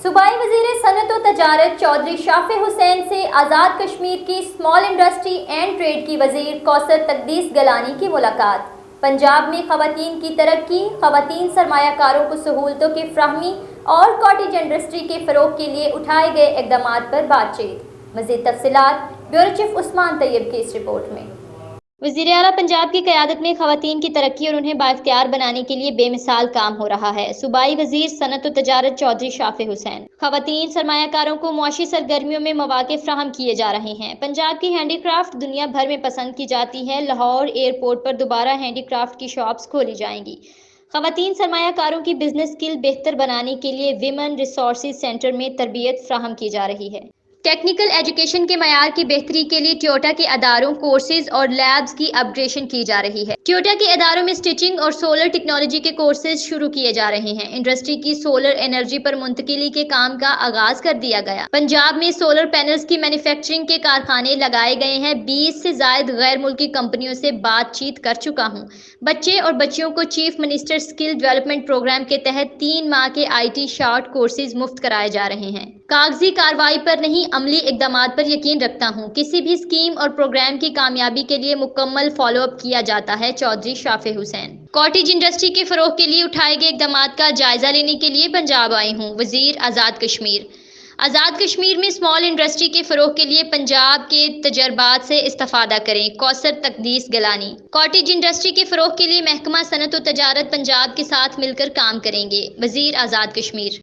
सूबाई वज़ीर सनअत व तजारत चौधरी शाफिर हुसैन से आज़ाद कश्मीर की स्मॉल इंडस्ट्री एंड ट्रेड की वज़ीर कौसर तकदीस गलानी की मुलाकात। पंजाब में ख़वातीन की तरक्की, ख़वातीन सरमायाकारों को सहूलतों की फ़राहमी और कॉटेज इंडस्ट्री के फ़रोग़ के लिए उठाए गए इक़दामात पर बातचीत। मज़ीद तफ़सीलात ब्यूरो चीफ उस्मान तैयब की इस रिपोर्ट में। वज़ीर आला पंजाब की क़यादत में ख़वातीन की तरक्की और उन्हें बाइख्तियार बनाने के लिए बेमिसाल काम हो रहा है। सूबाई वज़ीर सनअत व तजारत चौधरी शाफिर हुसैन ख़वातीन सरमायाकारों को मुआशी सरगर्मियों में मौक़े फ़राहम किए जा रहे हैं। पंजाब की हैंडीक्राफ्ट दुनिया भर में पसंद की जाती है। लाहौर एयरपोर्ट पर दोबारा हैंडीक्राफ्ट की शॉप्स खोली जाएंगी। ख़वातीन सरमायाकारों की बिजनेस स्किल बेहतर बनाने के लिए विमेन रिसोर्सेज सेंटर में तरबियत फ़राहम की जा रही है। टेक्निकल एजुकेशन के मयार की बेहतरी के लिए टोयोटा के अदारों, कोर्सेज और लैब्स की अपग्रेडेशन की जा रही है। टोयोटा के अदारों में स्टिचिंग और सोलर टेक्नोलॉजी के कोर्सेज शुरू किए जा रहे हैं। इंडस्ट्री की सोलर एनर्जी पर मुंतकिली के काम का आगाज कर दिया गया। पंजाब में सोलर पैनल्स की मैन्युफैक्चरिंग के कारखाने लगाए गए हैं। 20 से जायद गैर मुल्की कंपनियों से बातचीत कर चुका हूँ। बच्चे और बच्चियों को chief minister skill development programme के तहत 3 माह के IT शॉर्ट कोर्सेज मुफ्त कराए जा रहे हैं। कागजी कार्रवाई पर नहीं, अमली इक़दामात पर यकीन रखता हूँ। किसी भी स्कीम और प्रोग्राम की कामयाबी के लिए मुकम्मल फॉलो अप किया जाता है। चौधरी शाफिर हुसैन कॉटेज इंडस्ट्री के फ़रोग़ के लिए उठाए गए इक़दामात का जायजा लेने के लिए पंजाब आई हूँ। वज़ीर आज़ाद कश्मीर में स्मॉल इंडस्ट्री के फ़रोग़ के लिए पंजाब के तजर्बात से इस्तिफ़ादा करें। कौसर तकदीस गलानी कॉटेज इंडस्ट्री के फ़रोग़ के लिए महकमा सनअत व तजारत पंजाब के साथ मिलकर काम करेंगे। वज़ीर आज़ाद कश्मीर।